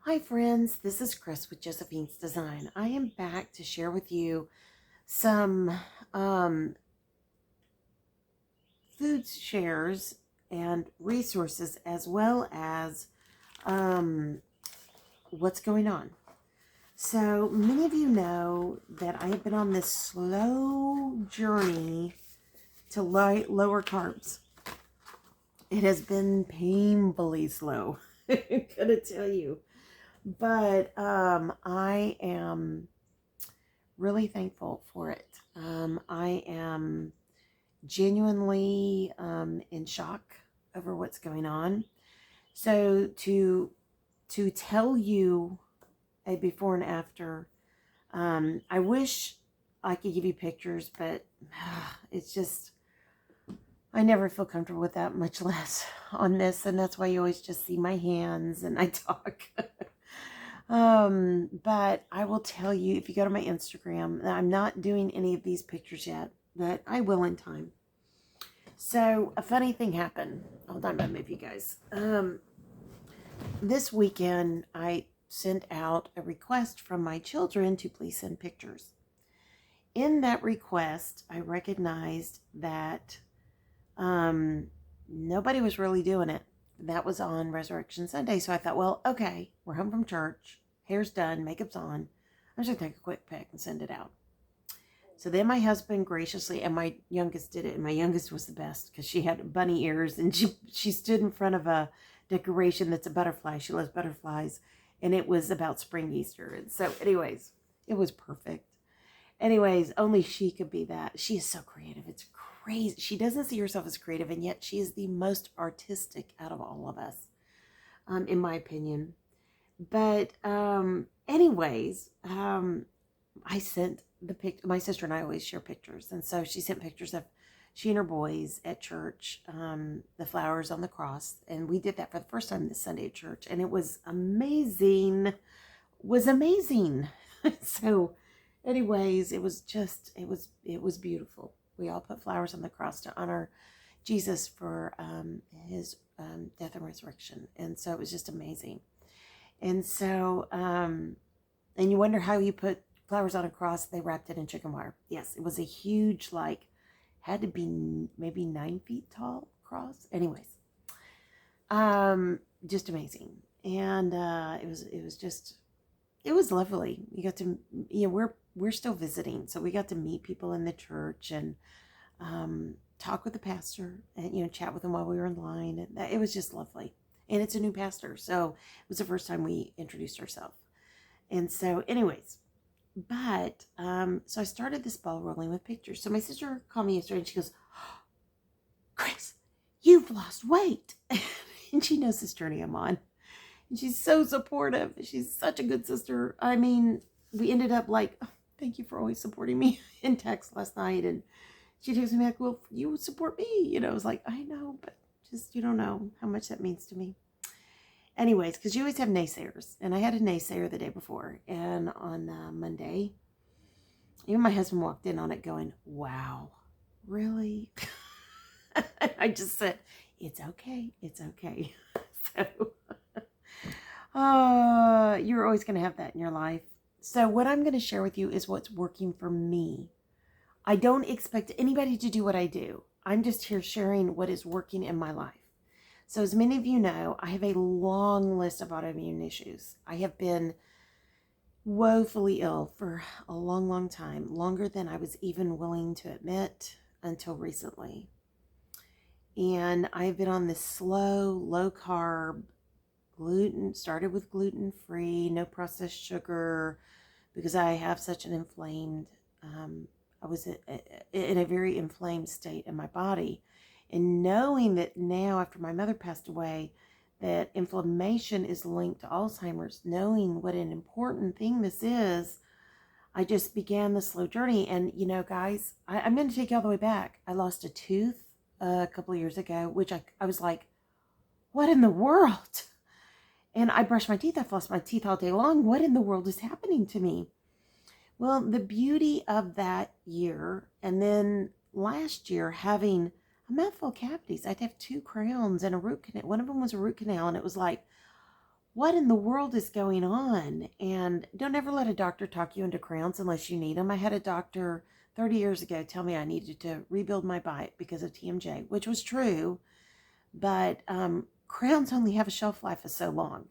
Hi friends, this is Chris with Josephine's Design. I am back to share with you some food shares and resources as well as what's going on. So many of you know that I have been on this slow journey to lower carbs. It has been painfully slow, I'm gonna tell you. But I am really thankful for it. I am genuinely in shock over what's going on. So to tell you a before and after, I wish I could give you pictures, but it's just I never feel comfortable with that, much less on this, and that's why you always just see my hands and I talk. But I will tell you, if you go to my Instagram, that I'm not doing any of these pictures yet, but I will in time. So a funny thing happened. Hold on, I'm gonna move you guys. This weekend I sent out a request from my children to please send pictures. In that request, I recognized that nobody was really doing it. That was on Resurrection Sunday. So I thought, well, okay, we're home from church. Hair's done, makeup's on. I'm just going to take a quick pic and send it out. So then my husband graciously, and my youngest did it, and my youngest was the best because she had bunny ears, and she stood in front of a decoration that's a butterfly. She loves butterflies, and it was about spring Easter. And so anyways, it was perfect. Anyways, only she could be that. She is so creative. It's crazy. She doesn't see herself as creative, and yet she is the most artistic out of all of us, in my opinion. But anyways, I sent the my sister and I always share pictures, and so she sent pictures of she and her boys at church, the flowers on the cross, and we did that for the first time this Sunday at church, and it was amazing. Was amazing. So anyways, it was just it was beautiful. We all put flowers on the cross to honor Jesus for his death and resurrection, and so it was just amazing. And so and you wonder how you put flowers on a cross. They wrapped it in chicken wire. Yes, it was a huge, like, had to be maybe 9 feet tall cross. Anyways, just amazing. And it was just, it was lovely. You got to, we're still visiting, so we got to meet people in the church and talk with the pastor and chat with him while we were in line. And it was just lovely. And it's a new pastor, so it was the first time we introduced ourselves. And so, anyways, but so I started this ball rolling with pictures. So my sister called me yesterday, and she goes, "Chris, you've lost weight," and she knows this journey I'm on. And she's so supportive. She's such a good sister. I mean, we ended up like, oh, thank you for always supporting me in text last night. And she texted me like, well, you would support me. I was like, I know, but just, you don't know how much that means to me. Anyways, because you always have naysayers. And I had a naysayer the day before. And on Monday, even my husband walked in on it going, wow, really? I just said, it's okay. It's okay. So you're always going to have that in your life. So what I'm going to share with you is what's working for me. I don't expect anybody to do what I do. I'm just here sharing what is working in my life. So as many of you know, I have a long list of autoimmune issues. I have been woefully ill for a long, long time, longer than I was even willing to admit until recently. And I've been on this slow, low carb, started with gluten-free, no processed sugar, because I have such an inflamed, I was in a very inflamed state in my body. And knowing that now, after my mother passed away, that inflammation is linked to Alzheimer's, knowing what an important thing this is, I just began the slow journey. And, guys, I'm going to take you all the way back. I lost a tooth a couple of years ago, which I was like, what in the world? And I brush my teeth. I floss my teeth all day long. What in the world is happening to me? Well, the beauty of that year, and then last year having a mouthful of cavities. I'd have 2 crowns and a root canal. One of them was a root canal, and it was like, what in the world is going on? And don't ever let a doctor talk you into crowns unless you need them. I had a doctor 30 years ago tell me I needed to rebuild my bite because of TMJ, which was true, but crowns only have a shelf life of so long.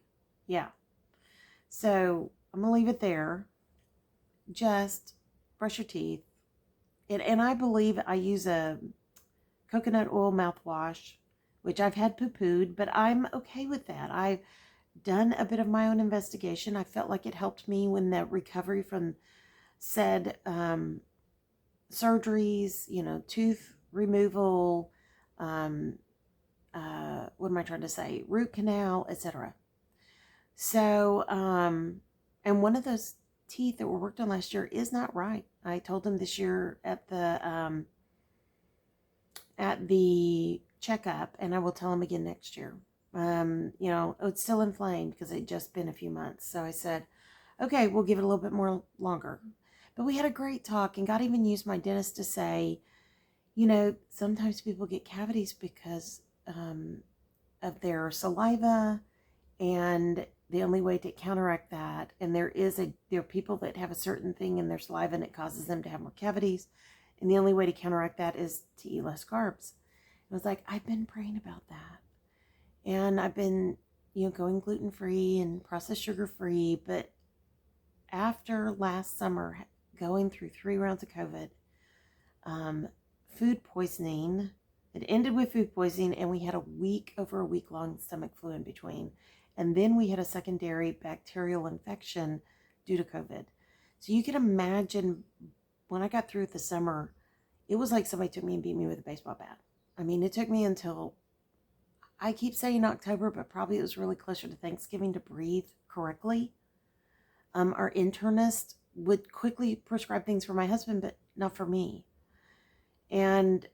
Yeah. So I'm going to leave it there. Just brush your teeth. And I believe I use a coconut oil mouthwash, which I've had poo-pooed, but I'm okay with that. I've done a bit of my own investigation. I felt like it helped me when the recovery from said surgeries, tooth removal, what am I trying to say? Root canal, etc. So, and one of those teeth that were worked on last year is not right. I told them this year at the checkup, and I will tell them again next year. It's still inflamed because it just been a few months. So I said, okay, we'll give it a little bit more longer. But we had a great talk, and God even used my dentist to say, sometimes people get cavities because of their saliva, and the only way to counteract that, and there are people that have a certain thing in their saliva and it causes them to have more cavities, and the only way to counteract that is to eat less carbs. I was like, I've been praying about that, and I've been going gluten-free and processed sugar-free, but after last summer going through 3 rounds of COVID, food poisoning, it ended with food poisoning, and we had over a week long stomach flu in between. And then we had a secondary bacterial infection due to COVID. So you can imagine when I got through the summer, it was like somebody took me and beat me with a baseball bat. I mean, it took me until, I keep saying October, but probably it was really closer to Thanksgiving to breathe correctly. Our internist would quickly prescribe things for my husband, but not for me. And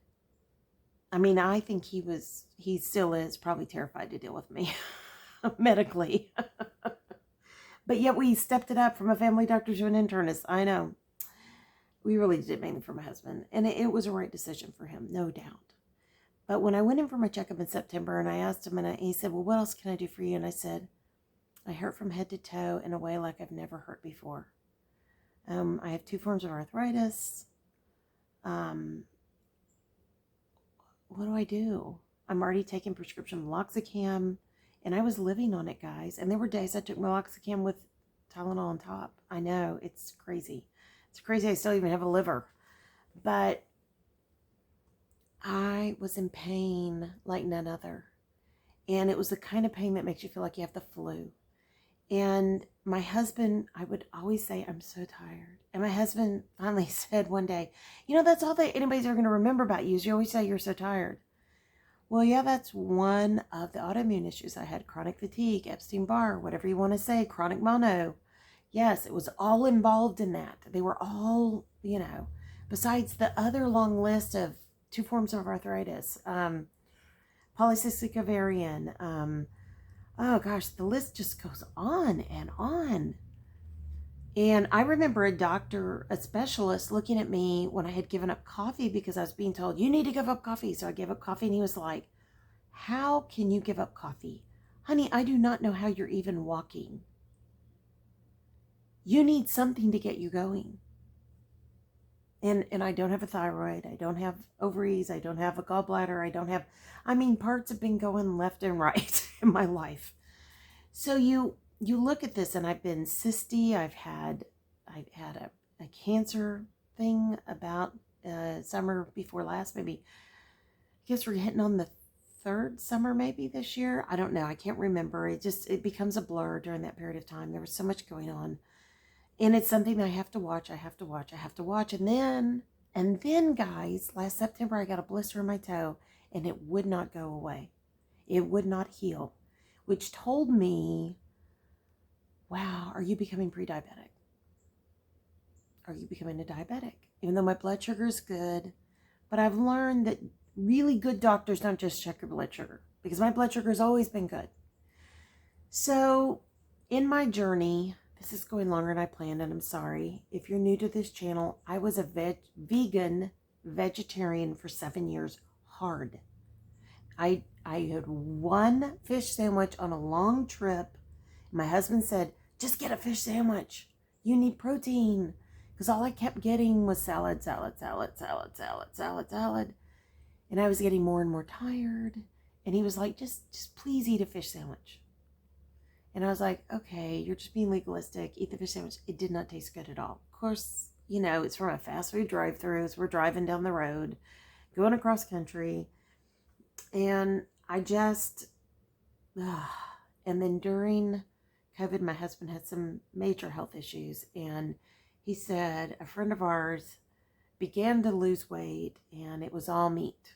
I mean, I think he still is probably terrified to deal with me medically. But yet we stepped it up from a family doctor to an internist. I know. We really did it mainly for my husband. And it was a right decision for him, no doubt. But when I went in for my checkup in September and I asked him, and he said, well, what else can I do for you? And I said, I hurt from head to toe in a way like I've never hurt before. I have 2 forms of arthritis. What do I do? I'm already taking prescription meloxicam, and I was living on it, guys. And there were days I took meloxicam with Tylenol on top. I know, it's crazy. It's crazy I still even have a liver. But I was in pain like none other. And it was the kind of pain that makes you feel like you have the flu. And my husband, I would always say, I'm so tired. And my husband finally said one day, that's all that anybody's ever going to remember about you is you always say you're so tired. Well, yeah, that's one of the autoimmune issues. I had chronic fatigue, Epstein-Barr, whatever you want to say, chronic mono. Yes, it was all involved in that. They were all, besides the other long list of 2 forms of arthritis, polycystic ovarian, oh gosh, the list just goes on and on. And I remember a specialist looking at me when I had given up coffee because I was being told, you need to give up coffee. So I gave up coffee, and he was like, how can you give up coffee? Honey, I do not know how you're even walking. You need something to get you going. And I don't have a thyroid. I don't have ovaries. I don't have a gallbladder. Parts have been going left and right in my life. So you look at this, and I've been cysty. I've had a cancer thing about summer before last. Maybe, I guess we're hitting on the 3rd summer maybe this year. I don't know. I can't remember. It becomes a blur during that period of time. There was so much going on. And it's something that I have to watch. And then, guys, last September, I got a blister in my toe, and it would not go away. It would not heal, which told me, wow, are you becoming pre-diabetic? Are you becoming a diabetic? Even though my blood sugar is good, but I've learned that really good doctors don't just check your blood sugar, because my blood sugar has always been good. So in my journey, this is going longer than I planned, and I'm sorry. If you're new to this channel, I was a vegetarian for 7 years, hard. I had 1 fish sandwich on a long trip My husband said, just get a fish sandwich. You need protein. Because all I kept getting was salad, salad, salad, salad, salad, salad, salad. And I was getting more and more tired. And he was like, just please eat a fish sandwich. And I was like, okay, you're just being legalistic. Eat the fish sandwich. It did not taste good at all. Of course, you know, it's from a fast food drive-thru. So we're driving down the road, going across country. And I just, and then during COVID, my husband had some major health issues. And he said a friend of ours began to lose weight and it was all meat,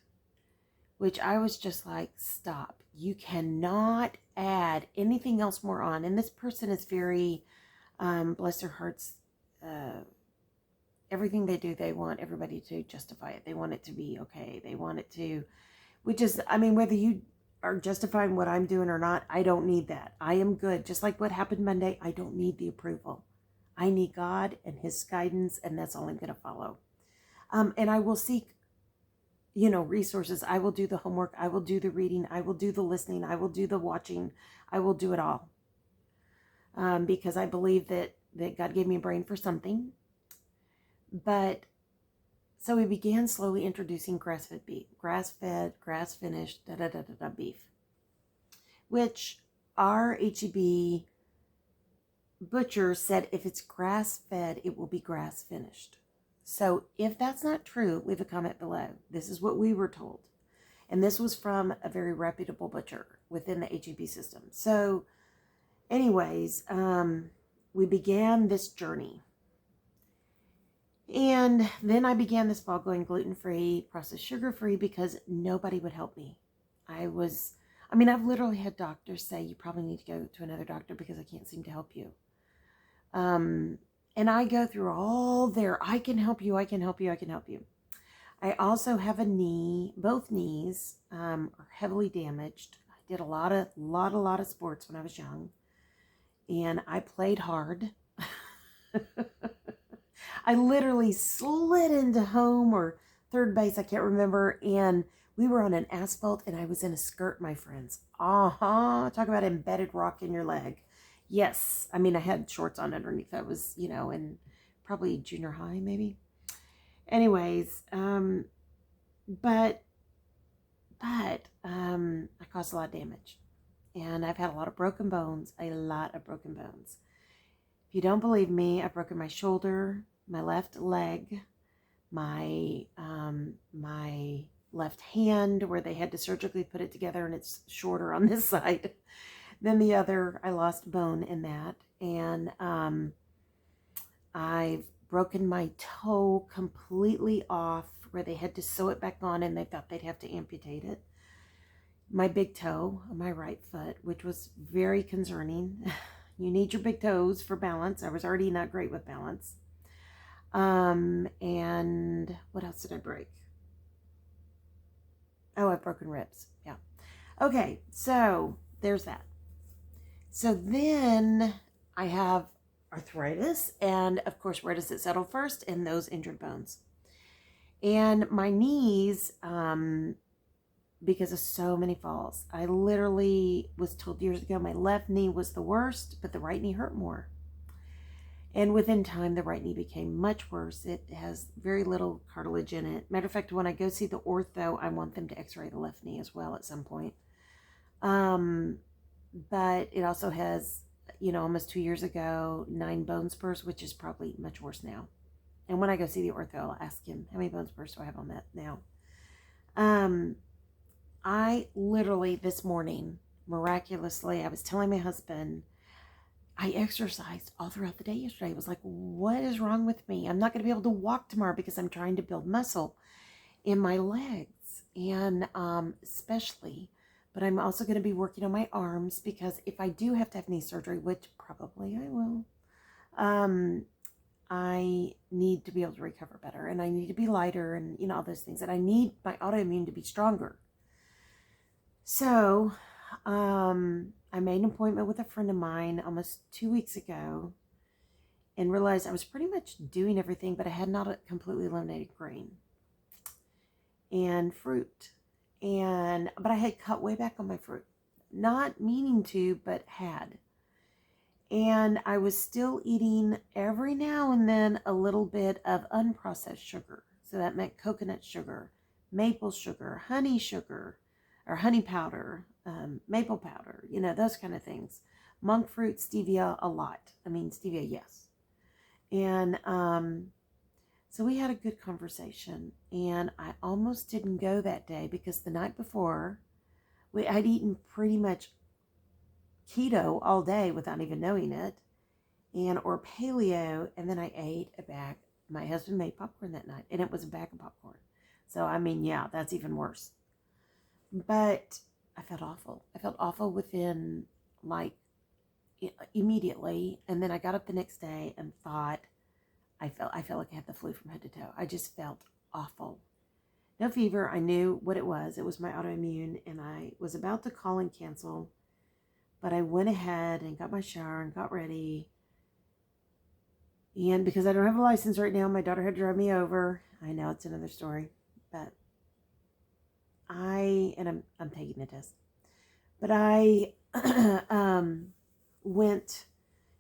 which I was just like, stop. You cannot add anything else more on. And this person is very, bless their hearts, everything they do, they want everybody to justify it. They want it to be okay. They want it to, which is, I mean, whether you are justifying what I'm doing or not, I don't need that. I am good. Just like what happened Monday, I don't need the approval. I need God and his guidance, and that's all I'm going to follow. And I will seek, you know, resources. I will do the homework. I will do the reading. I will do the listening. I will do the watching. I will do it all. Because I believe that God gave me a brain for something. But so we began slowly introducing grass-fed beef, grass-fed, grass-finished, beef, which our HEB butcher said if it's grass-fed, it will be grass-finished. So if that's not true, leave a comment below. This is what we were told. And this was from a very reputable butcher within the HEB system. So anyways, we began this journey. And then I began this fall going gluten-free, processed sugar-free, because nobody would help me. I've literally had doctors say, you probably need to go to another doctor because I can't seem to help you. And I go through all their, I can help you, I can help you, I can help you. I also have a knee, both knees are heavily damaged. I did a lot of sports when I was young. And I played hard. I literally slid into home or third base, I can't remember. And we were on an asphalt and I was in a skirt, my friends. Talk about embedded rock in your leg. Yes, I mean, I had shorts on underneath. I was, you know, in probably junior high, maybe. Anyways, but I caused a lot of damage. And I've had a lot of broken bones, If you don't believe me, I've broken my shoulder, my left leg, my left hand, where they had to surgically put it together and it's shorter on this side than the other. I lost bone in that. And I've broken my toe completely off, where they had to sew it back on and they thought they'd have to amputate it. My big toe on my right foot, which was very concerning. You need your big toes for balance. I was already not great with balance. And what else did I break? Oh, I've broken ribs. Yeah. Okay, so there's that. So then I have arthritis, and of course, where does it settle first? In those injured bones. And my knees, because of so many falls. I literally was told years ago my left knee was the worst, but the right knee hurt more. And within time, the right knee became much worse. It has very little cartilage in it. Matter of fact, when I go see the ortho, I want them to x-ray the left knee as well at some point. But it also has, you know, almost 2 years ago, 9 bone spurs, which is probably much worse now. And when I go see the ortho, I'll ask him, how many bone spurs do I have on that now? I literally this morning, miraculously, I was telling my husband, I exercised all throughout the day yesterday. I was like, what is wrong with me? I'm not going to be able to walk tomorrow because I'm trying to build muscle in my legs, and especially, but I'm also going to be working on my arms, because if I do have to have knee surgery, which probably I will, I need to be able to recover better, and I need to be lighter, and, you know, all those things, and I need my autoimmune to be stronger. So, I made an appointment with a friend of mine almost 2 weeks ago and realized I was pretty much doing everything, but I had not completely eliminated grain and fruit. But I had cut way back on my fruit. Not meaning to, but had. And I was still eating every now and then a little bit of unprocessed sugar. So that meant coconut sugar, maple sugar, or honey powder, maple powder, those kind of things. Monk fruit, stevia, a lot. I mean, stevia, yes. And so we had a good conversation. And I almost didn't go that day because the night before, I'd eaten pretty much keto all day without even knowing it, or paleo, and then I ate a bag. My husband made popcorn that night, and it was a bag of popcorn. So, I mean, yeah, that's even worse. But I felt awful. I felt awful within, like, immediately, and then I got up the next day and thought, I felt like I had the flu from head to toe. I just felt awful. No fever. I knew what it was. It was my autoimmune, and I was about to call and cancel, but I went ahead and got my shower and got ready. And because I don't have a license right now, my daughter had to drive me over. I know it's another story, but I'm taking the test. But I went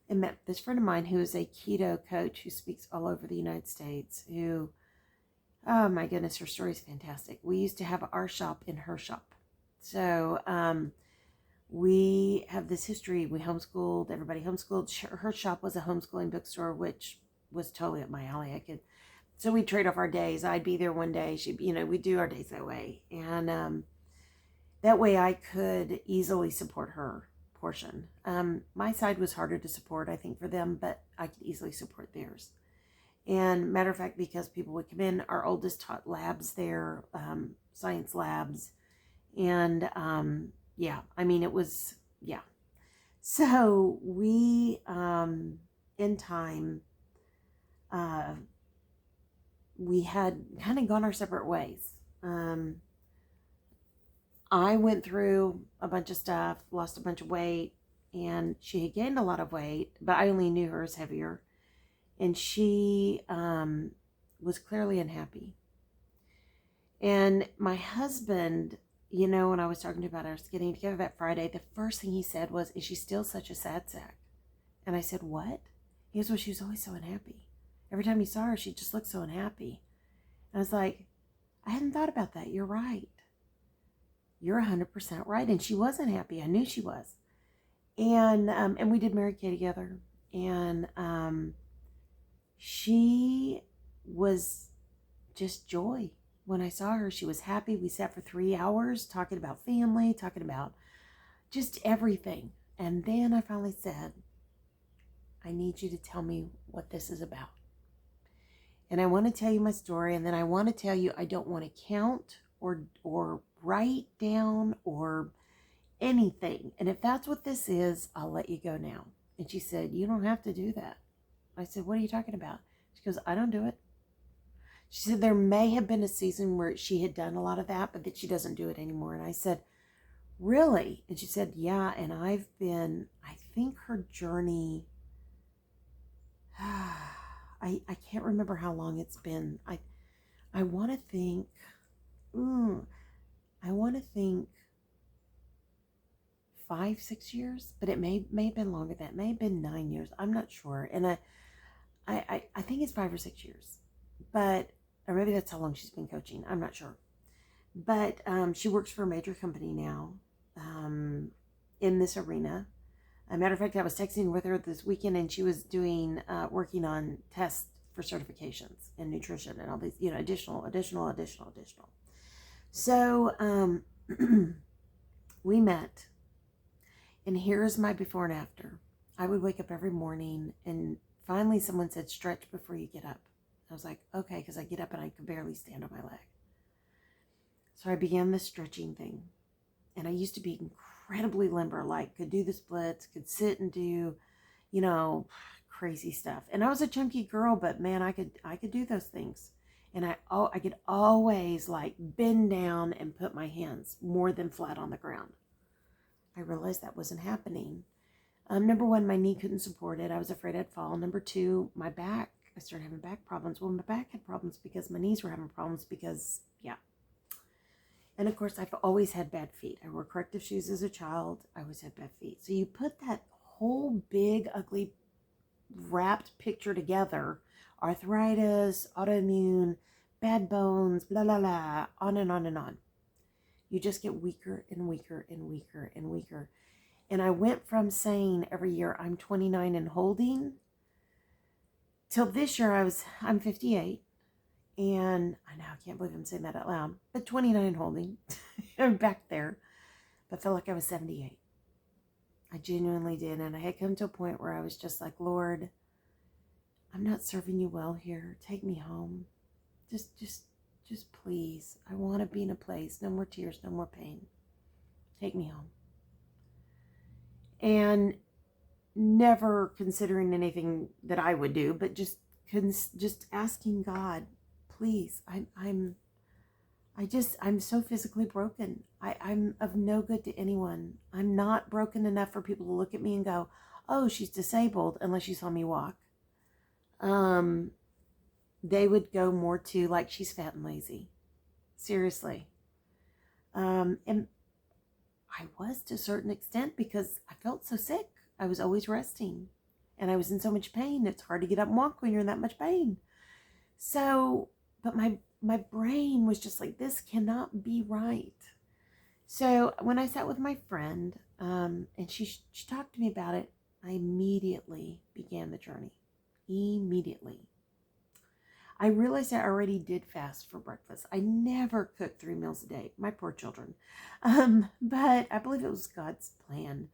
and met this friend of mine who is a keto coach who speaks all over the United States, who, oh my goodness, her story is fantastic. We used to have our shop in her shop. So we have this history. We homeschooled, everybody homeschooled. Her shop was a homeschooling bookstore, which was totally up my alley. So we'd trade off our days. I'd be there one day. We'd do our days that way. And that way I could easily support her portion. My side was harder to support, I think, for them, but I could easily support theirs. And matter of fact, because people would come in, our oldest taught labs there, science labs. And yeah, I mean, it was, yeah. So we, in time, we had kind of gone our separate ways. I went through a bunch of stuff, lost a bunch of weight, and she had gained a lot of weight, but I only knew her as heavier. And she was clearly unhappy. And my husband, when I was talking to him about us getting together that Friday, the first thing he said was, "Is she still such a sad sack?" And I said, "What?" He goes, "Well, she was always so unhappy. Every time you saw her, she just looked so unhappy." And I was like, I hadn't thought about that. You're right. You're 100% right. And she was unhappy. I knew she was. And we did Mary Kay together. And she was just joy. When I saw her, she was happy. We sat for 3 hours talking about family, talking about just everything. And then I finally said, "I need you to tell me what this is about. And I want to tell you my story. And then I want to tell you, I don't want to count or write down or anything. And if that's what this is, I'll let you go now." And she said, "You don't have to do that." I said, "What are you talking about?" She goes, "I don't do it." She said there may have been a season where she had done a lot of that, but that she doesn't do it anymore. And I said, "Really?" And she said, "Yeah." And I think her journey, I can't remember how long it's been. I want to think, I want to think 5-6 years, but it may have been longer than that. It may have been 9 years. I'm not sure. And I think it's 5 or 6 years, or maybe that's how long she's been coaching. I'm not sure. But she works for a major company now in this arena. As a matter of fact, I was texting with her this weekend, and she was working on tests for certifications in nutrition and all these, additional. So we met, and here's my before and after. I would wake up every morning, and finally someone said, "Stretch before you get up." I was like, okay, because I get up and I could barely stand on my leg. So I began the stretching thing. And I used to be incredibly limber, like could do the splits, could sit and do, crazy stuff. And I was a chunky girl, but man, I could do those things. And I could always like bend down and put my hands more than flat on the ground. I realized that wasn't happening. Number one, my knee couldn't support it. I was afraid I'd fall. Number two, my back. I started having back problems. Well, my back had problems because my knees were having problems because, yeah. And of course, I've always had bad feet. I wore corrective shoes as a child. I always had bad feet. So you put that whole big, ugly, wrapped picture together. Arthritis, autoimmune, bad bones, blah, blah, blah, on and on and on. You just get weaker and weaker and weaker and weaker. And I went from saying every year I'm 29 and holding till this year I'm 58. And I know, I can't believe I'm saying that out loud, but 29 and holding. I'm back there. But I felt like I was 78. I genuinely did. And I had come to a point where I was just like, Lord, I'm not serving you well here. Take me home. Just please. I want to be in a place. No more tears, no more pain. Take me home. And never considering anything that I would do, but just asking God, please, I'm so physically broken. I'm of no good to anyone. I'm not broken enough for people to look at me and go, oh, she's disabled, unless you saw me walk. They would go more to like, she's fat and lazy. Seriously. And I was to a certain extent because I felt so sick. I was always resting and I was in so much pain. It's hard to get up and walk when you're in that much pain. So, but my brain was just like, this cannot be right. So when I sat with my friend, and she talked to me about it, I immediately began the journey. Immediately. I realized I already did fast for breakfast. I never cooked 3 meals a day. My poor children. But I believe it was God's plan.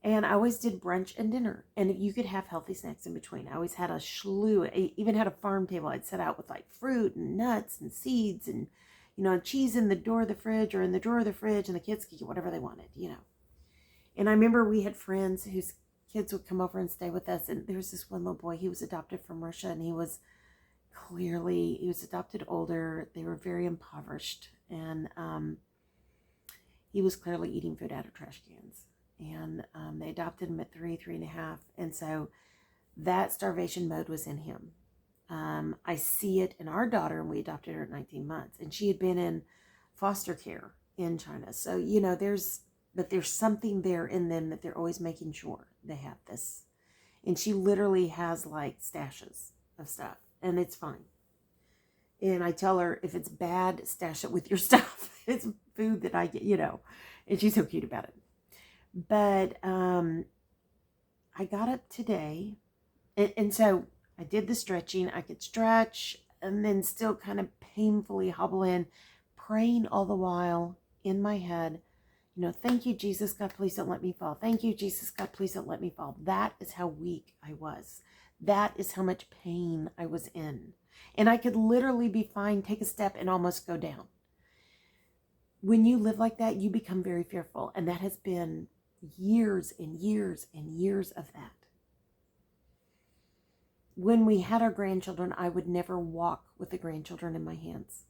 And I always did brunch and dinner. And you could have healthy snacks in between. I always had a slew. I even had a farm table I'd set out with like fruit and nuts and seeds and, cheese in the door of the fridge or in the drawer of the fridge, and the kids could get whatever they wanted, And I remember we had friends whose kids would come over and stay with us. And there was this one little boy, he was adopted from Russia, and he was adopted older. They were very impoverished. And he was clearly eating food out of trash cans. And they adopted him at 3.5. And so that starvation mode was in him. I see it in our daughter, and we adopted her at 19 months. And she had been in foster care in China. So, there's something there in them that they're always making sure they have this. And she literally has like stashes of stuff, and it's fine. And I tell her, if it's bad, stash it with your stuff. It's food that I get, and she's so cute about it. But I got up today, and so I did the stretching. I could stretch and then still kind of painfully hobble in, praying all the while in my head, thank you, Jesus, God, please don't let me fall. Thank you, Jesus, God, please don't let me fall. That is how weak I was. That is how much pain I was in. And I could literally be fine, take a step, and almost go down. When you live like that, you become very fearful. And that has been years and years and years of that. When we had our grandchildren, I would never walk with the grandchildren in my hands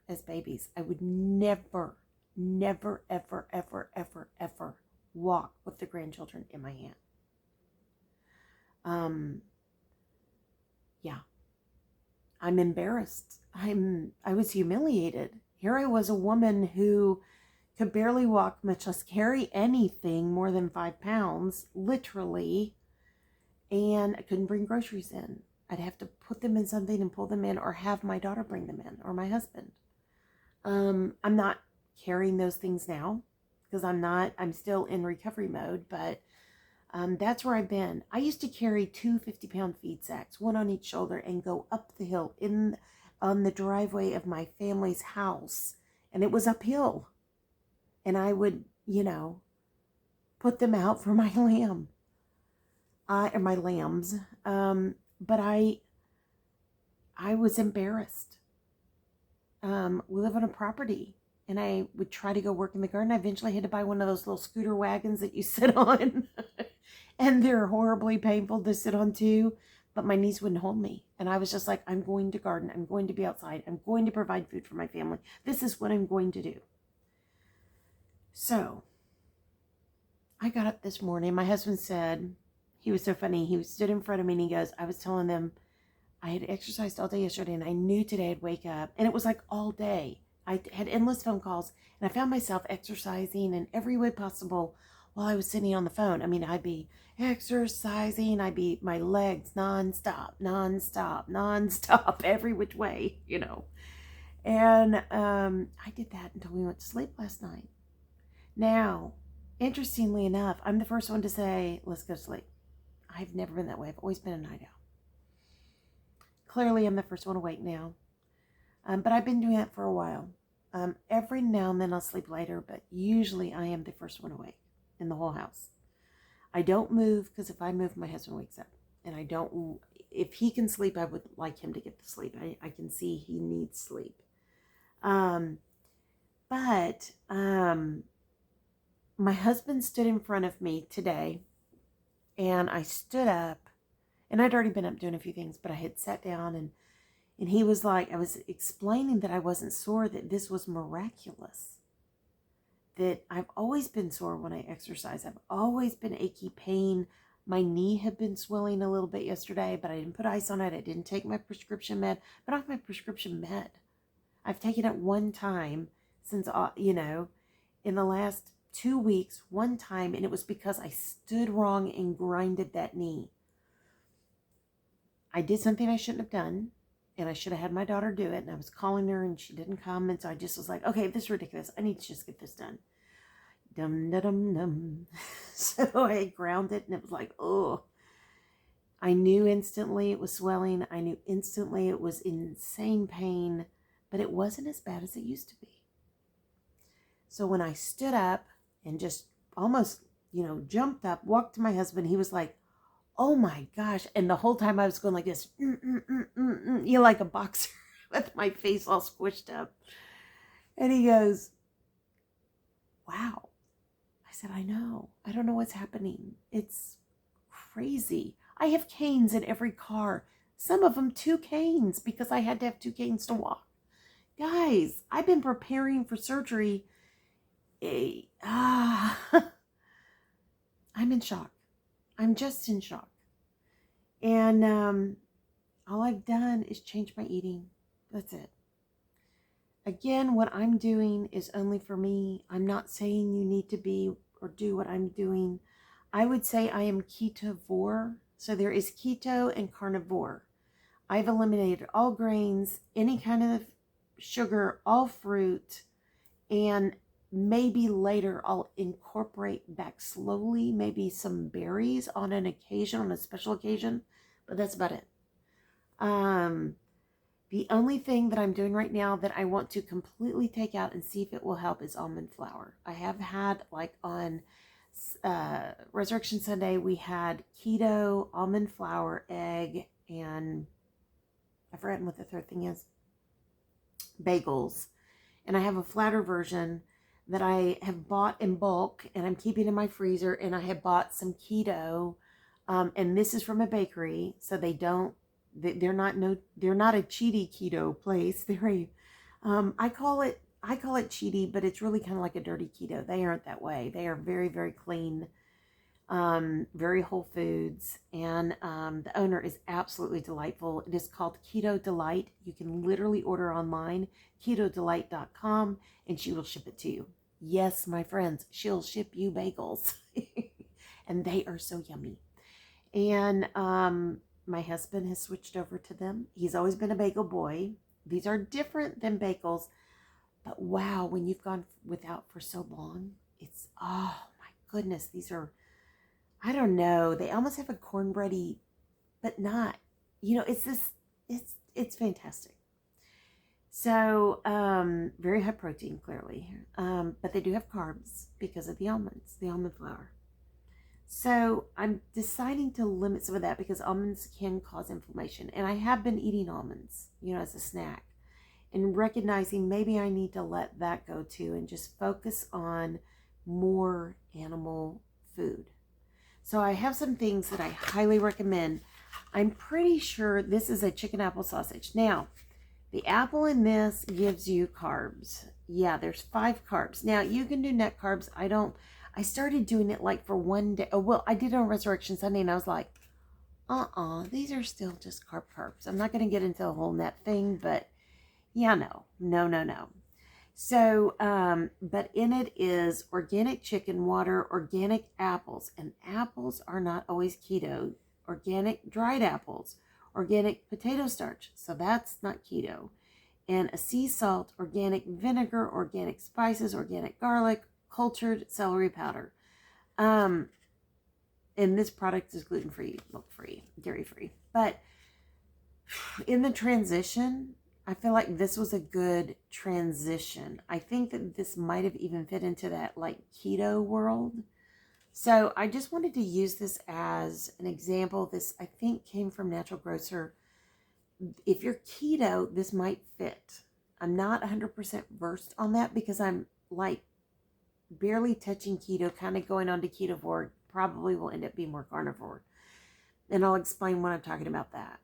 as babies. I would never, ever, ever, ever walk with the grandchildren in my hand. Yeah. I'm embarrassed. I was humiliated. Here I was, a woman who could barely walk, much less carry anything more than 5 pounds, literally. And I couldn't bring groceries in. I'd have to put them in something and pull them in, or have my daughter bring them in, or my husband. I'm not carrying those things now because I'm still in recovery mode, but that's where I've been. I used to carry 2 50-pound feed sacks, one on each shoulder, and go up the hill on the driveway of my family's house. And it was uphill. And I would, put them out for my lamb. Or my lambs. But I was embarrassed. We live on a property. And I would try to go work in the garden. I eventually had to buy one of those little scooter wagons that you sit on. And they're horribly painful to sit on too. But my knees wouldn't hold me. And I was just like, I'm going to garden. I'm going to be outside. I'm going to provide food for my family. This is what I'm going to do. So I got up this morning. My husband said, he was so funny. He stood in front of me and he goes, I was telling them I had exercised all day yesterday and I knew today I'd wake up. And it was like all day. I had endless phone calls and I found myself exercising in every way possible while I was sitting on the phone. I mean, I'd be exercising. I'd be my legs nonstop, every which way, And I did that until we went to sleep last night. Now, interestingly enough, I'm the first one to say, let's go to sleep. I've never been that way. I've always been a night owl. Clearly, I'm the first one awake now. But I've been doing that for a while. Every now and then I'll sleep later, but usually I am the first one awake in the whole house. I don't move because if I move, my husband wakes up. And if he can sleep, I would like him to get to sleep. I can see he needs sleep. But my husband stood in front of me today, and I stood up, and I'd already been up doing a few things, but I had sat down, and he was like, I was explaining that I wasn't sore, that this was miraculous, that I've always been sore when I exercise. I've always been achy pain. My knee had been swelling a little bit yesterday, but I didn't put ice on it. I didn't take my prescription med, but off my prescription med. I've taken it one time since, in the last 2 weeks, one time, and it was because I stood wrong and grinded that knee. I did something I shouldn't have done, and I should have had my daughter do it, and I was calling her, and she didn't come, and so I just was like, okay, this is ridiculous. I need to just get this done. Dum-da-dum-dum. So I ground it, and it was like, oh. I knew instantly it was swelling. I knew instantly it was insane pain, but it wasn't as bad as it used to be. So when I stood up and just almost, jumped up, walked to my husband, he was like, oh my gosh. And the whole time I was going like this, like a boxer with my face all squished up. And he goes, wow. I said, I know. I don't know what's happening. It's crazy. I have canes in every car. Some of them 2 canes because I had to have 2 canes to walk. Guys, I've been preparing for surgery. I'm in shock. I'm just in shock. And all I've done is change my eating. That's it. Again, what I'm doing is only for me. I'm not saying you need to be or do what I'm doing. I would say I am Ketovoire. So there is keto and carnivore. I've eliminated all grains, any kind of sugar, all fruit, and maybe later I'll incorporate back slowly, maybe some berries on an occasion, on a special occasion, but that's about it. The only thing that I'm doing right now that I want to completely take out and see if it will help is almond flour. I have had, like on Resurrection Sunday, we had keto, almond flour, egg, and I've forgotten what the third thing is. Bagels. And I have a flatter version that I have bought in bulk and I'm keeping in my freezer, and I have bought some keto. And this is from a bakery, so they're not a cheaty keto place. They're I call it cheaty, but it's really kind of like a dirty keto. They aren't that way. They are very, very clean, very whole foods, and the owner is absolutely delightful. It is called Keto Delight. You can literally order online, ketodelight.com, and she will ship it to you. Yes, my friends, she'll ship you bagels, and they are so yummy. And my husband has switched over to them. He's always been a bagel boy. These are different than bagels, but wow, when you've gone without for so long, it's, oh my goodness, these are, I don't know, they almost have a cornbready, but not, it's fantastic. So, very high protein, clearly, but they do have carbs because of the almonds, the almond flour. So I'm deciding to limit some of that because almonds can cause inflammation. And I have been eating almonds, as a snack, and recognizing maybe I need to let that go too and just focus on more animal food. So I have some things that I highly recommend. I'm pretty sure this is a chicken apple sausage. Now, the apple in this gives you carbs. Yeah, there's 5 carbs. Now, you can do net carbs. I started doing it like for one day. Oh, well, I did it on Resurrection Sunday, and I was like, these are still just carbs. I'm not going to get into the whole net thing, but yeah, no. So, but in it is organic chicken, water, organic apples, and apples are not always keto. Organic dried apples, organic potato starch, so that's not keto. And a sea salt, organic vinegar, organic spices, organic garlic, cultured celery powder. And this product is gluten-free, milk-free, dairy-free. But in the transition, I feel like this was a good transition. I think that this might have even fit into that like keto world. So I just wanted to use this as an example. This, I think, came from Natural Grocer. If you're keto, this might fit. I'm not 100% versed on that because I'm like barely touching keto, kind of going on to Ketovoire. Probably will end up being more carnivore. And I'll explain when I'm talking about that.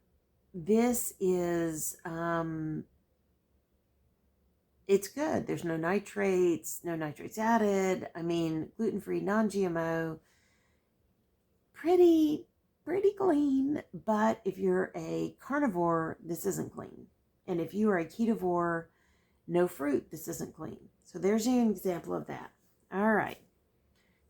This is, it's good. There's no nitrates added. I mean, gluten-free, non-GMO, pretty clean. But if you're a carnivore, this isn't clean. And if you are a ketovore, no fruit, this isn't clean. So there's an example of that. All right.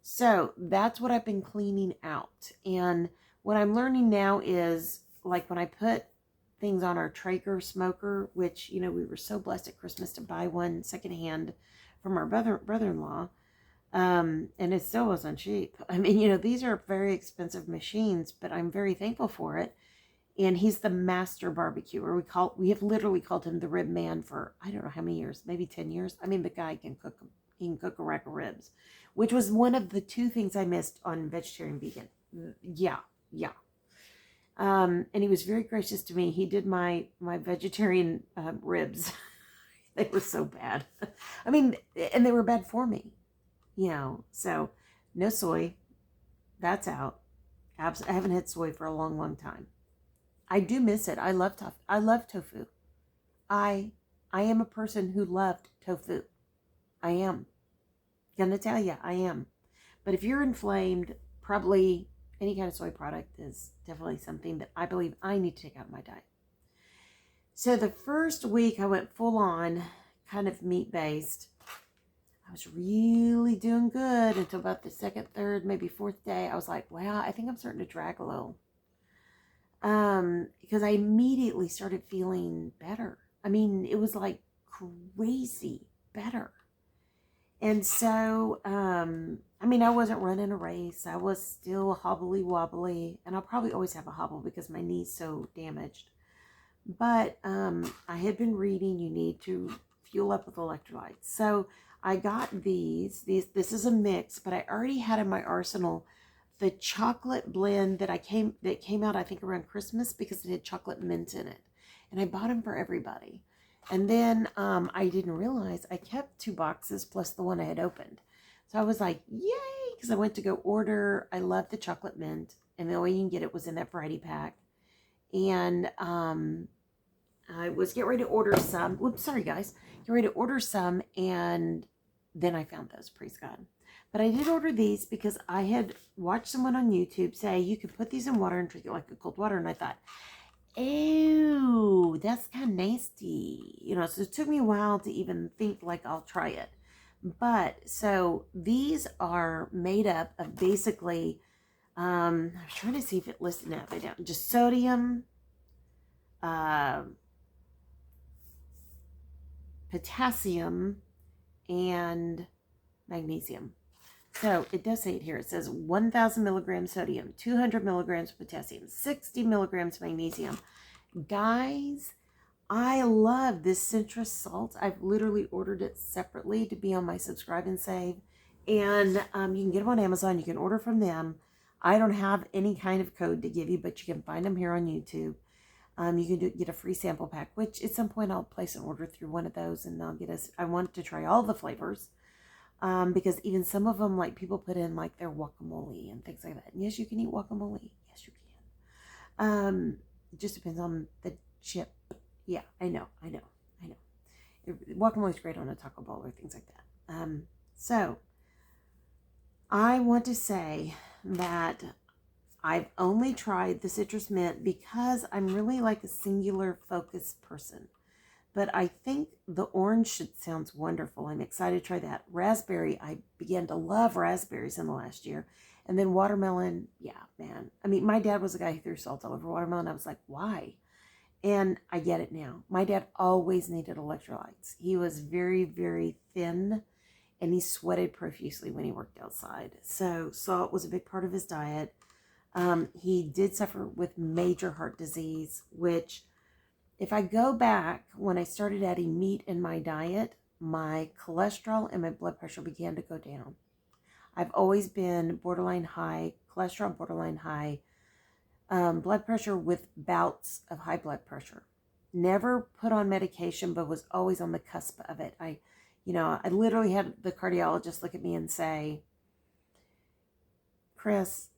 So that's what I've been cleaning out. And what I'm learning now is, like when I put things on our Traeger smoker, which, you know, we were so blessed at Christmas to buy one secondhand from our brother-in-law. And it still wasn't cheap. I mean, you know, these are very expensive machines, but I'm very thankful for it. And he's the master barbecuer. We have literally called him the rib man for, I don't know how many years, maybe 10 years. I mean, the guy can cook, he can cook a rack of ribs, which was one of the two things I missed on vegetarian vegan. Yeah. And he was very gracious to me. He did my vegetarian ribs. They were so bad. I mean, and they were bad for me, you know. So no soy. That's out. I haven't had soy for a long time. I do miss it. I love tofu. I am a person who loved tofu. I am. Gonna tell you, I am. But if you're inflamed, probably any kind of soy product is definitely something that I believe I need to take out of my diet. So the first week I went full on, kind of meat-based. I was really doing good until about the second, third, maybe fourth day. I was like, wow, I think I'm starting to drag a little. Because I immediately started feeling better. I mean, it was like crazy better. And so, I mean, I wasn't running a race. I was still hobbly wobbly, and I'll probably always have a hobble because my knee's so damaged. But I had been reading you need to fuel up with electrolytes. So I got these. This is a mix, but I already had in my arsenal the chocolate blend that came out, I think, around Christmas because it had chocolate mint in it. And I bought them for everybody. And then I didn't realize I kept 2 boxes plus the one I had opened. So I was like, yay, because I went to go order. I love the chocolate mint, and the way you can get it was in that variety pack. And I was getting ready to order some. Whoops, sorry guys. Get ready to order some, and then I found those, praise God. But I did order these because I had watched someone on YouTube say you could put these in water and drink it like a cold water. And I thought, ew, that's kind of nasty. You know, so it took me a while to even think like I'll try it. But so these are made up of basically, I was trying to see if it listed that down. Just sodium, potassium, and magnesium. So it does say it here. It says 1,000 milligrams sodium, 200 milligrams potassium, 60 milligrams magnesium. Guys, I love this citrus salt. I've literally ordered it separately to be on my subscribe and save. And you can get them on Amazon. You can order from them. I don't have any kind of code to give you, but you can find them here on YouTube. You can get a free sample pack, which at some point I'll place an order through one of those, and I want to try all the flavors. Because even some of them, like people put in like their guacamole and things like that. And yes, you can eat guacamole. Yes, you can. It just depends on the chip. Yeah, I know. Guacamole is great on a taco ball or things like that. So I want to say that I've only tried the citrus mint because I'm really like a singular focus person. But I think the orange sounds wonderful. I'm excited to try that. Raspberry, I began to love raspberries in the last year. And then watermelon, yeah, man. I mean, my dad was a guy who threw salt all over watermelon. I was like, why? And I get it now. My dad always needed electrolytes. He was very, very thin, and he sweated profusely when he worked outside. So salt was a big part of his diet. He did suffer with major heart disease, which if I go back when I started adding meat in my diet, my cholesterol and my blood pressure began to go down. I've always been borderline high, cholesterol borderline high, blood pressure with bouts of high blood pressure. Never put on medication, but was always on the cusp of it. I literally had the cardiologist look at me and say, Chris,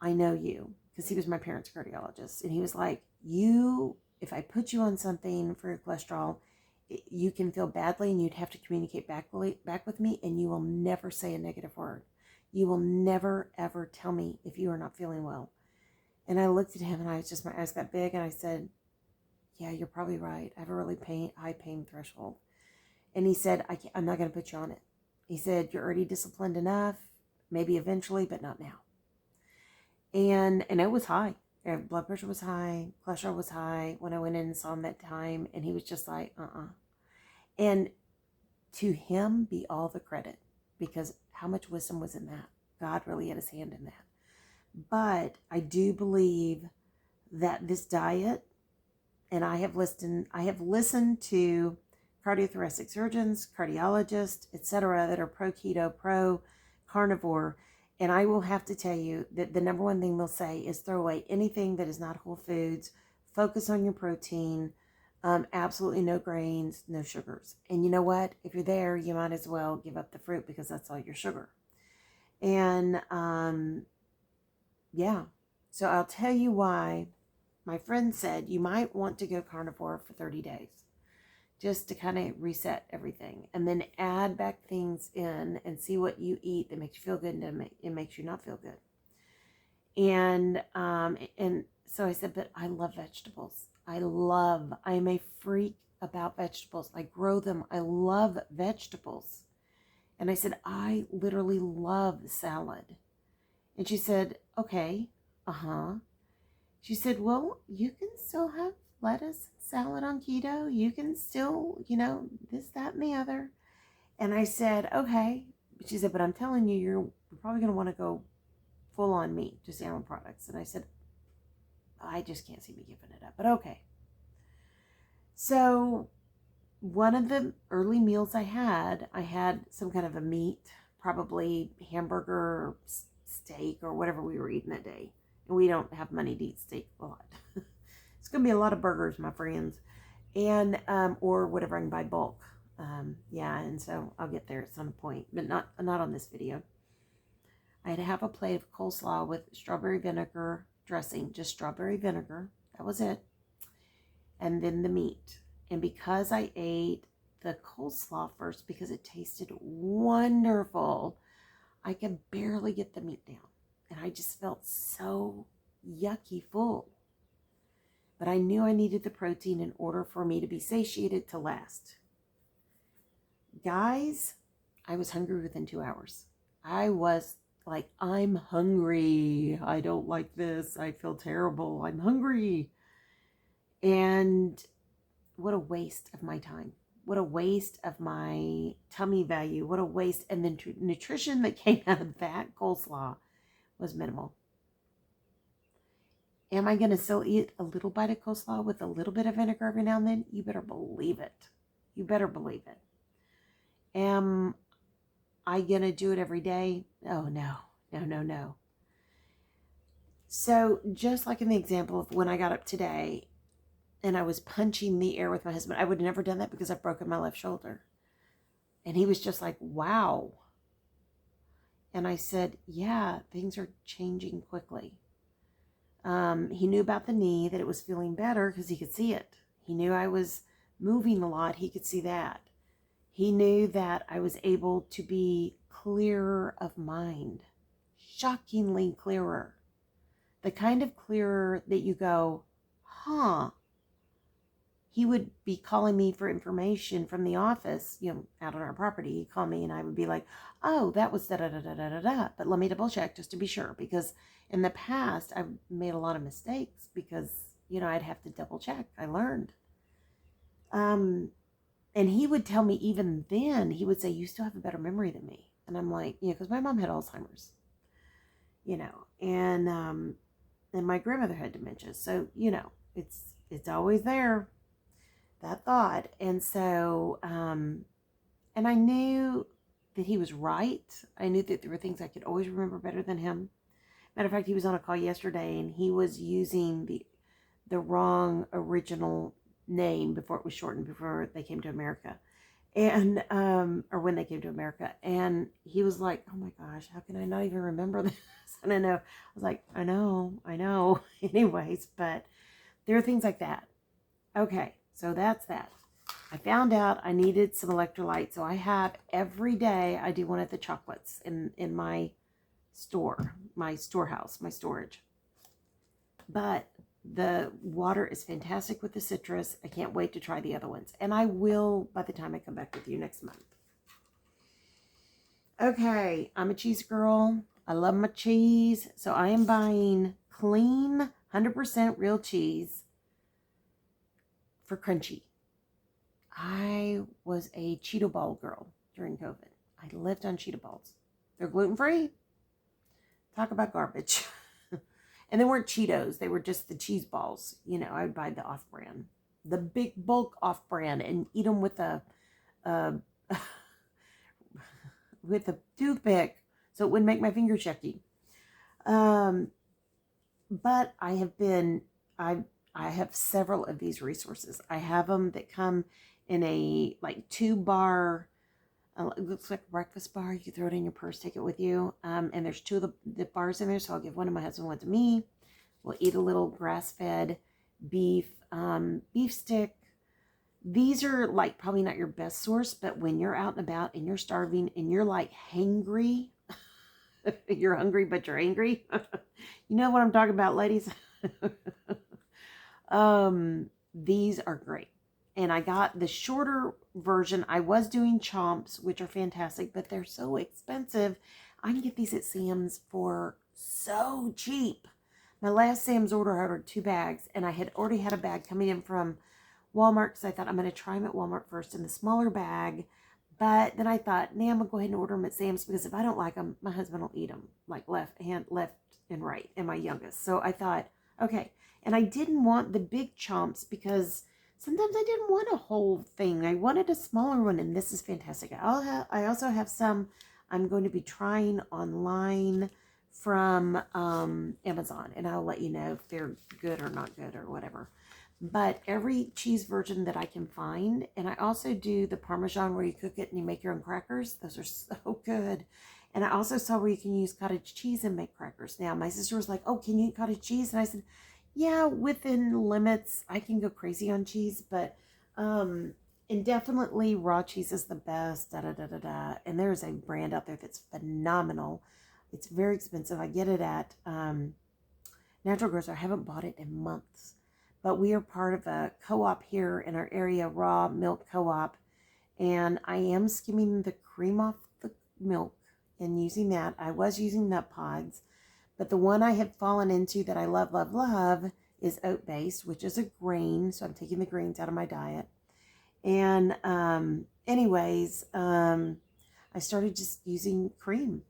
I know you, because he was my parents' cardiologist. And he was like, if I put you on something for your cholesterol, you can feel badly and you'd have to communicate back with me, and you will never say a negative word. You will never, ever tell me if you are not feeling well. And I looked at him and my eyes got big and I said, yeah, you're probably right. I have a really high pain threshold. And he said, I'm not going to put you on it. He said, you're already disciplined enough, maybe eventually, but not now. And it was high. Blood pressure was high. Cholesterol was high when I went in and saw him that time. And he was just like, And to him be all the credit, because how much wisdom was in that? God really had his hand in that. But I do believe that this diet, and I have listened to cardiothoracic surgeons, cardiologists, etc., that are pro keto, pro carnivore, and I will have to tell you that the number one thing they'll say is throw away anything that is not whole foods, focus on your protein, absolutely no grains, no sugars. And you know what? If you're there, you might as well give up the fruit, because that's all your sugar. And yeah, so I'll tell you why. My friend said you might want to go carnivore for 30 days just to kind of reset everything, and then add back things in and see what you eat that makes you feel good and it makes you not feel good. And so I said, but I love vegetables. I'm a freak about vegetables. I grow them. I love vegetables. And I said, I literally love salad. And she said, okay, She said, well, you can still have lettuce salad on keto. You can still, this, that, and the other. And I said, okay. She said, but I'm telling you, you're probably going to want to go full on meat, just animal products. And I said, I just can't see me giving it up, but okay. So one of the early meals I had some kind of a meat, probably hamburger or steak or whatever we were eating that day. And we don't have money to eat steak a lot. It's going to be a lot of burgers, my friends. And, or whatever I can buy bulk. And so I'll get there at some point, but not on this video. I had to have a plate of coleslaw with strawberry vinegar dressing, just strawberry vinegar. That was it. And then the meat. And because I ate the coleslaw first, because it tasted wonderful, I could barely get the meat down. And I just felt so yucky full. But I knew I needed the protein in order for me to be satiated to last. Guys, I was hungry within 2 hours. I was like, I'm hungry. I don't like this. I feel terrible. I'm hungry. And what a waste of my time. What a waste of my tummy value. What a waste. And the nutrition that came out of that coleslaw was minimal. Am I going to still eat a little bite of coleslaw with a little bit of vinegar every now and then? You better believe it. You better believe it. Am I going to do it every day? Oh, no. No. So just like in the example of when I got up today and I was punching the air with my husband, I would have never done that because I've broken my left shoulder. And he was just like, wow. And I said, yeah, things are changing quickly. He knew about the knee, that it was feeling better because he could see it. He knew I was moving a lot. He could see that. He knew that I was able to be clearer of mind, shockingly clearer. The kind of clearer that you go, huh, he would be calling me for information from the office, out on our property. He'd call me and I would be like, oh, that was da da da da da da da. But let me double check just to be sure, because in the past I've made a lot of mistakes because, I'd have to double check. I learned. And he would tell me even then, he would say, you still have a better memory than me. And I'm like, because my mom had Alzheimer's, and my grandmother had dementia. So, it's always there, that thought. And so, and I knew that he was right. I knew that there were things I could always remember better than him. Matter of fact, he was on a call yesterday and he was using the wrong original name before it was shortened, before they came to America. And, or when they came to America. And he was like, oh my gosh, how can I not even remember this? And I was like, I know. Anyways, but there are things like that. Okay, so that's that. I found out I needed some electrolytes. So I have, every day I do one of the chocolates in my store, my storehouse, my storage. But the water is fantastic with the citrus. I can't wait to try the other ones. And I will by the time I come back with you next month. Okay, I'm a cheese girl. I love my cheese. So I am buying clean, 100% real cheese for crunchy. I was a Cheeto ball girl during COVID. I lived on Cheeto balls. They're gluten-free. Talk about garbage. And they weren't Cheetos. They were just the cheese balls. I would buy the off-brand. The big bulk off-brand and eat them with a with a toothpick so it wouldn't make my fingers yucky. But I have several of these resources. I have them that come in a 2-bar, it looks like a breakfast bar. You can throw it in your purse, take it with you. And there's 2 of the bars in there, so I'll give one to my husband, one to me. We'll eat a little grass-fed beef stick. These are probably not your best source, but when you're out and about and you're starving and you're hangry, you're hungry but you're angry. You know what I'm talking about, ladies? These are great. And I got the shorter version. I was doing chomps, which are fantastic, but they're so expensive. I can get these at Sam's for so cheap. My last Sam's order, I ordered 2 bags, and I had already had a bag coming in from Walmart because I thought I'm going to try them at Walmart first in the smaller bag. But then I thought, nah, I'm going to go ahead and order them at Sam's because if I don't like them, my husband will eat them left and right, and my youngest. So I thought, okay. And I didn't want the big chomps because sometimes I didn't want a whole thing. I wanted a smaller one, and this is fantastic. I also have some I'm going to be trying online from Amazon, and I'll let you know if they're good or not good or whatever. But every cheese version that I can find, and I also do the Parmesan where you cook it and you make your own crackers. Those are so good. And I also saw where you can use cottage cheese and make crackers. Now, my sister was like, oh, can you eat cottage cheese? And I said, yeah, within limits. I can go crazy on cheese, but and definitely raw cheese is the best, And there's a brand out there that's phenomenal. It's very expensive. I get it at Natural Grocer. I haven't bought it in months. But we are part of a co-op here in our area, raw milk co-op. And I am skimming the cream off the milk and using that. I was using nut pods. But the one I have fallen into that I love, love, love is oat-based, which is a grain. So I'm taking the grains out of my diet. And anyways, I started just using cream.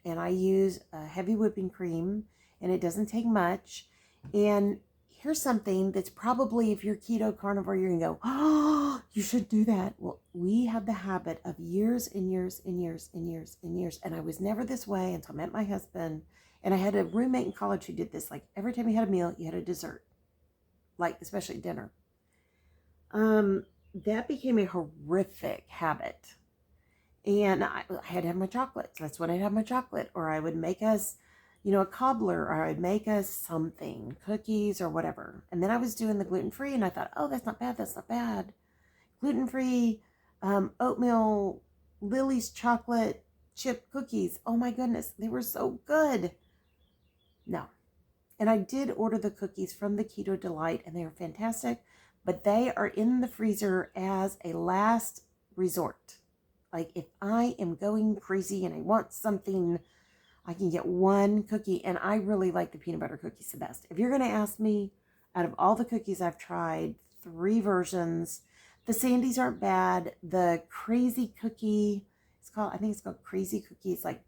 And I use a heavy whipping cream. And it doesn't take much. And here's something that's probably, if you're keto carnivore, you're going to go, oh, you should do that. Well, we have the habit of years and years and years and years and years. And I was never this way until I met my husband. And I had a roommate in college who did this. Every time you had a meal, you had a dessert. Especially dinner. That became a horrific habit. And I had to have my chocolates. That's when I'd have my chocolate. Or I would make us a cobbler, or I'd make us something, cookies or whatever. And then I was doing the gluten-free, and I thought, oh, that's not bad. Gluten-free, oatmeal, Lily's chocolate chip cookies. Oh my goodness, they were so good. No. And I did order the cookies from the Keto Delight, and they were fantastic. but they are in the freezer as a last resort. Like if I am going crazy and I want something, I can get one cookie, and I really like the peanut butter cookies the best. If you're going to ask me, out of all the cookies I've tried, 3 versions, the Sandies aren't bad. The crazy cookie, I think it's called Crazy Cookie. It's like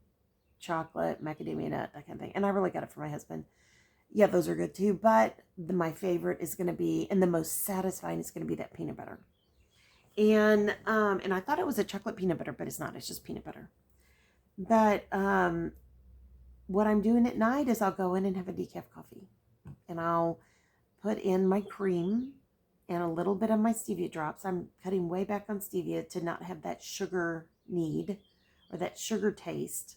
chocolate, macadamia nut, that kind of thing. And I really got it for my husband. Yeah, those are good too. But my favorite is going to be, and the most satisfying is going to be that peanut butter. And I thought it was a chocolate peanut butter, but it's not. It's just peanut butter. But what I'm doing at night is I'll go in and have a decaf coffee. And I'll put in my cream and a little bit of my stevia drops. I'm cutting way back on stevia to not have that sugar need or that sugar taste,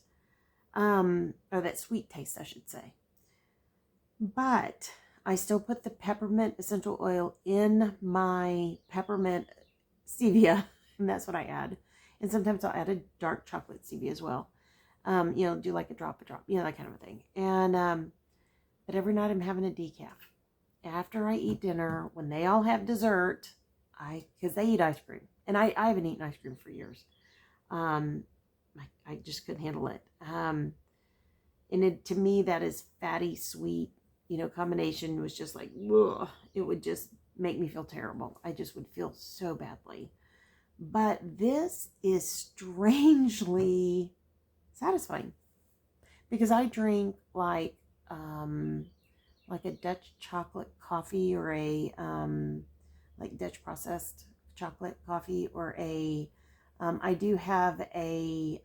or that sweet taste, I should say. But I still put the peppermint essential oil in my peppermint stevia, and that's what I add. And sometimes I'll add a dark chocolate stevia as well. Do like a drop, that kind of a thing. And but every night I'm having a decaf. After I eat dinner, when they all have dessert, because they eat ice cream, and I haven't eaten ice cream for years. I just couldn't handle it. And to me, that is fatty, sweet, combination was just like, ugh, it would just make me feel terrible. I just would feel so badly. But this is strangely satisfying because I drink like a Dutch chocolate coffee, or a like Dutch processed chocolate coffee, or I do have a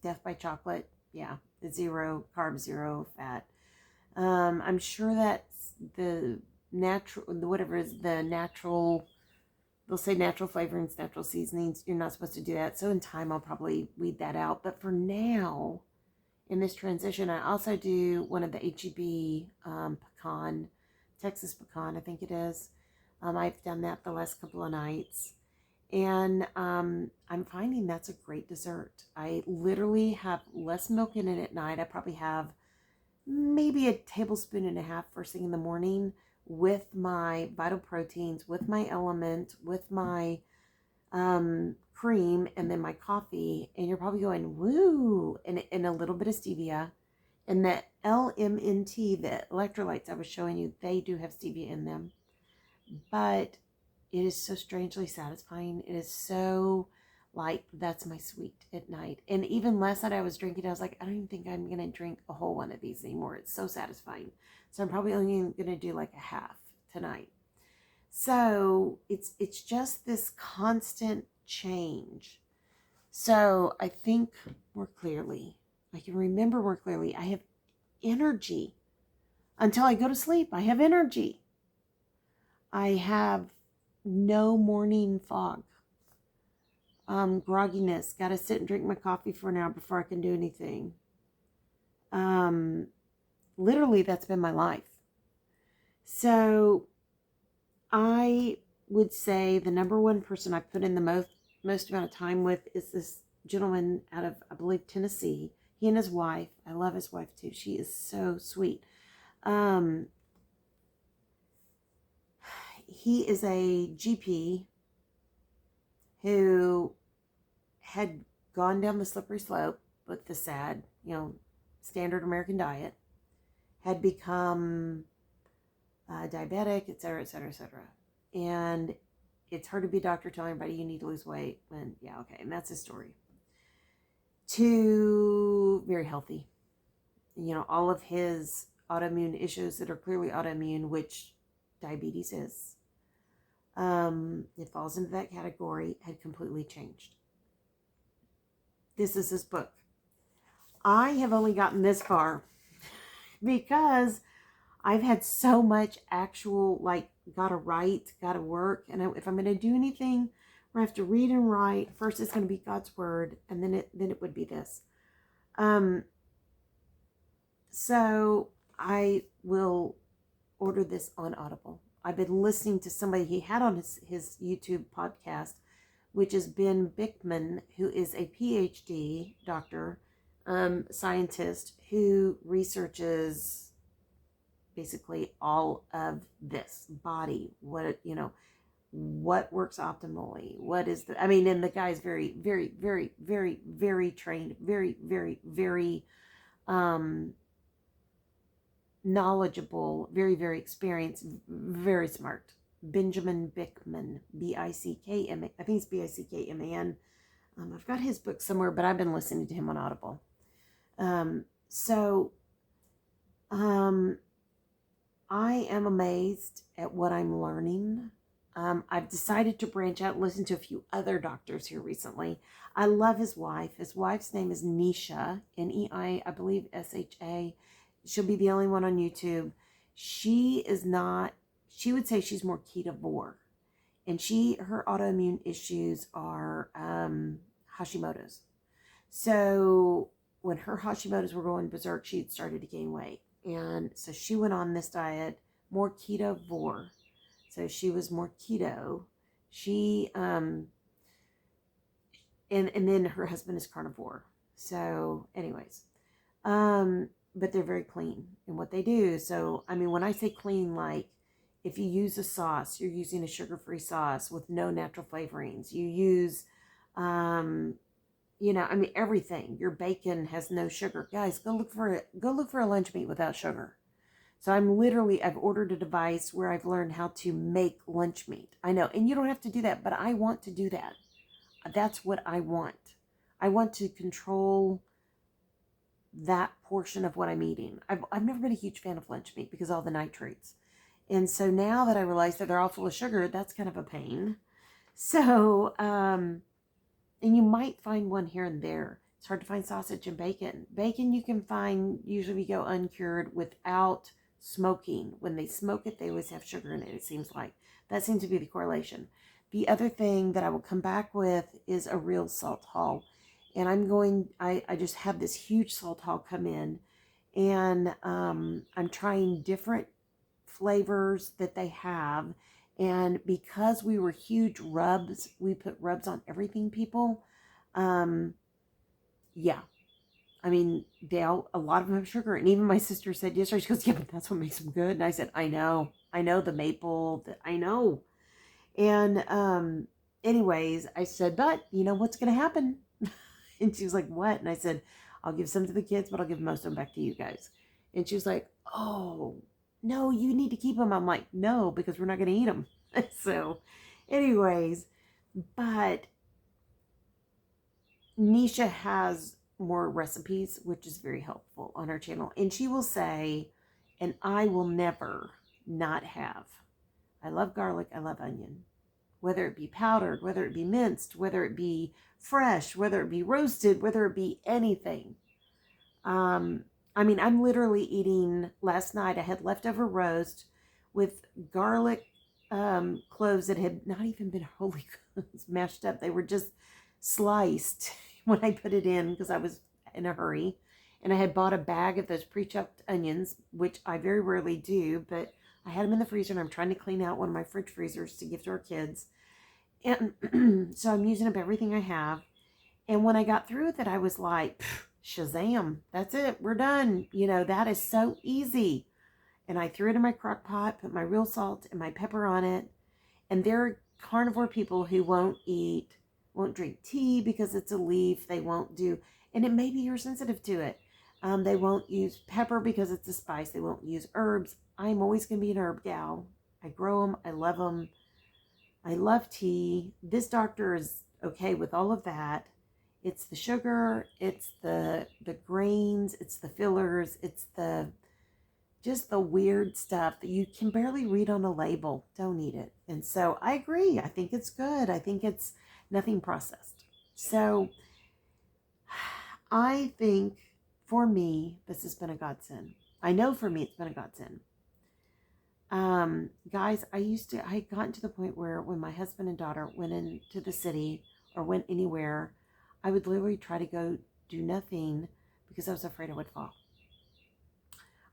Death by Chocolate. Yeah, 0 carb, 0 fat. I'm sure that's the natural, whatever is the natural, they'll say natural flavorings, natural seasonings. You're not supposed to do that. So in time, I'll probably weed that out. But for now, in this transition, I also do one of the HEB pecan, Texas pecan, I think it is. I've done that the last couple of nights. And I'm finding that's a great dessert. I literally have less milk in it at night. I probably have maybe a tablespoon and a half first thing in the morning with my Vital Proteins, with my Element, with my cream, and then my coffee. And you're probably going, woo, and a little bit of stevia. And that LMNT, the electrolytes I was showing you, they do have stevia in them. But it is so strangely satisfying. It is so like, that's my sweet at night. And even last night I was drinking, I was like, I don't even think I'm going to drink a whole one of these anymore. It's so satisfying. So I'm probably only going to do like a half tonight. So it's just this constant change. So I think more clearly, I can remember more clearly, I have energy. Until I go to sleep, I have energy. I have no morning fog. Grogginess. Got to sit and drink my coffee for an hour before I can do anything. Literally, that's been my life. So I would say the number one person I put in the most amount of time with is this gentleman out of, I believe, Tennessee. He and his wife. I love his wife too. She is so sweet. He is a GP who had gone down the slippery slope with the sad, standard American diet, had become diabetic, et cetera, et cetera, et cetera. And it's hard to be a doctor telling everybody you need to lose weight. And yeah, okay. And that's his story. To very healthy. All of his autoimmune issues that are clearly autoimmune, which diabetes is. It falls into that category, had completely changed. This is his book. I have only gotten this far because I've had so much actual, gotta write, gotta work. And if I'm going to do anything where I have to read and write, first it's going to be God's word, and then it would be this. So I will order this on Audible. I've been listening to somebody he had on his YouTube podcast, which is Ben Bickman, who is a PhD doctor, scientist, who researches basically all of this body, what works optimally, what is the, I mean, and the guy's very, very, very, very, very trained, very, very, very, knowledgeable, very, very experienced, very smart. Benjamin Bickman, Bickman. I think it's Bickman. I've got his book somewhere, but I've been listening to him on Audible. So I am amazed at what I'm learning. I've decided to branch out and listen to a few other doctors here recently. I love his wife. His wife's name is Nisha, Nei, I believe Sha. She'll be the only one on YouTube. She is not, she would say she's more Ketovoire. And her autoimmune issues are Hashimoto's. So when her Hashimoto's were going berserk, she had started to gain weight. And so she went on this diet, more Ketovoire. So she was more keto. She, and then her husband is carnivore. So anyways, but they're very clean in what they do. So, I mean, when I say clean, like if you use a sauce, you're using a sugar-free sauce with no natural flavorings. You use, I mean, everything. Your bacon has no sugar. Guys, go look for a lunch meat without sugar. So I've ordered a device where I've learned how to make lunch meat. I know, and you don't have to do that, but I want to do that. That's what I want. I want to control that portion of what I'm eating. I've never been a huge fan of lunch meat because of all the nitrates. And so now that I realize that they're all full of sugar, that's kind of a pain. So, and you might find one here and there. It's hard to find sausage and bacon. Bacon you can find, usually we go uncured without smoking. When they smoke it, they always have sugar in it, it seems like. That seems to be the correlation. The other thing that I will come back with is a real salt haul. And I just have this huge salt haul come in, and I'm trying different flavors that they have. And because we were huge rubs, we put rubs on everything, people. Yeah. I mean, a lot of them have sugar. And even my sister said yesterday, she goes, yeah, but that's what makes them good. And I said, I know the maple, I know. And anyways, I said, but you know what's going to happen? And she was like, what? And I said, I'll give some to the kids, but I'll give most of them back to you guys. And she was like, oh, no, you need to keep them. I'm like, no, because we're not going to eat them. So anyways, but Nisha has more recipes, which is very helpful on her channel. And she will say, and I will never not have. I love garlic. I love onion. Whether it be powdered, whether it be minced, whether it be fresh, whether it be roasted, whether it be anything. I mean, I'm literally eating, last night I had leftover roast with garlic cloves that had not even been wholly mashed up. They were just sliced when I put it in because I was in a hurry. And I had bought a bag of those pre-chopped onions, which I very rarely do, but I had them in the freezer, and I'm trying to clean out one of my fridge freezers to give to our kids. And so I'm using up everything I have. And when I got through with it, I was like, Shazam, that's it. We're done. That is so easy. And I threw it in my crock pot, put my real salt and my pepper on it. And there are carnivore people who won't drink tea because it's a leaf. They won't do, and it may be you're sensitive to it. They won't use pepper because it's a spice. They won't use herbs. I'm always going to be an herb gal. I grow them. I love them. I love tea. This doctor is okay with all of that. It's the sugar. It's the grains. It's the fillers. It's just the weird stuff that you can barely read on a label. Don't eat it. And so I agree. I think it's good. I think it's nothing processed. So I think for me, this has been a godsend. I know for me, it's been a godsend. Guys, I had gotten to the point where when my husband and daughter went into the city or went anywhere, I would literally try to go do nothing because I was afraid I would fall.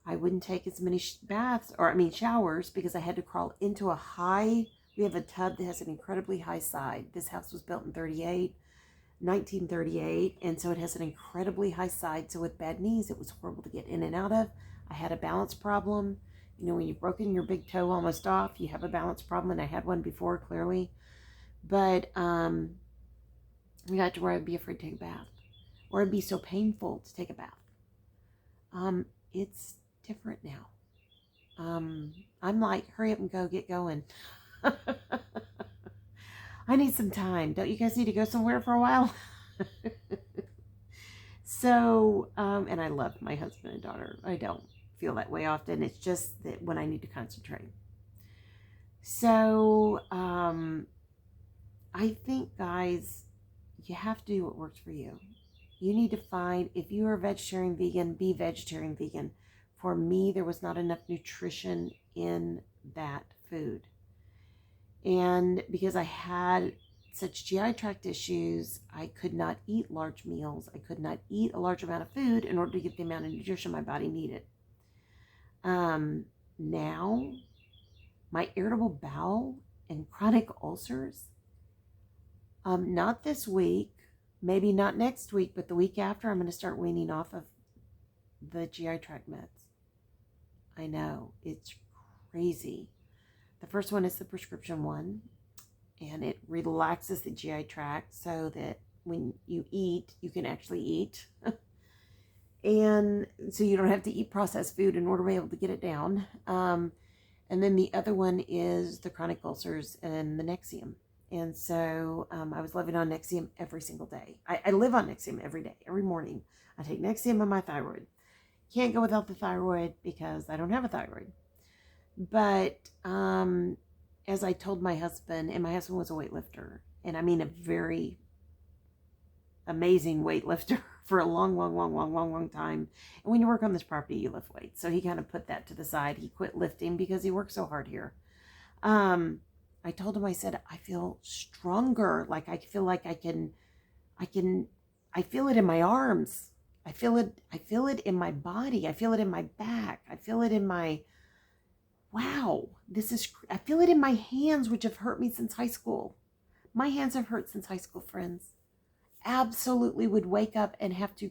I wouldn't take as many showers because I had to crawl into we have a tub that has an incredibly high side. This house was built in 1938, and so it has an incredibly high side. So with bad knees, it was horrible to get in and out of. I had a balance problem. You know, when you've broken your big toe almost off, you have a balance problem, and I had one before, clearly. But I got to where I'd be afraid to take a bath, or it'd be so painful to take a bath. It's different now. I'm like, hurry up and go, get going. I need some time. Don't you guys need to go somewhere for a while? So, and I love my husband and daughter. I don't feel that way often. It's just that when I need to concentrate. So, I think, guys, you have to do what works for you. You need to find, if you are vegetarian, vegan, be vegetarian, vegan. For me, there was not enough nutrition in that food. And because I had such GI tract issues, I could not eat large meals. I could not eat a large amount of food in order to get the amount of nutrition my body needed. Now, my irritable bowel and chronic ulcers, not this week, maybe not next week, but the week after, I'm going to start weaning off of the GI tract meds. I know, it's crazy. The first one is the prescription one, and it relaxes the GI tract so that when you eat, you can actually eat. And so you don't have to eat processed food in order to be able to get it down. And then the other one is the chronic ulcers and the Nexium. And so I was living on Nexium every single day. I live on Nexium every day, every morning. I take Nexium on my thyroid. Can't go without the thyroid because I don't have a thyroid. But as I told my husband, and my husband was a weightlifter, and I mean a very amazing weightlifter for a long time. And when you work on this property, you lift weights. So he kind of put that to the side. He quit lifting because he worked so hard here. I told him, I said, I feel stronger. Like I feel like I feel it in my arms. I feel it in my body. I feel it in my back. I feel it in my, wow, I feel it in my hands, which have hurt me since high school. My hands have hurt since high school, friends. Absolutely would wake up and have to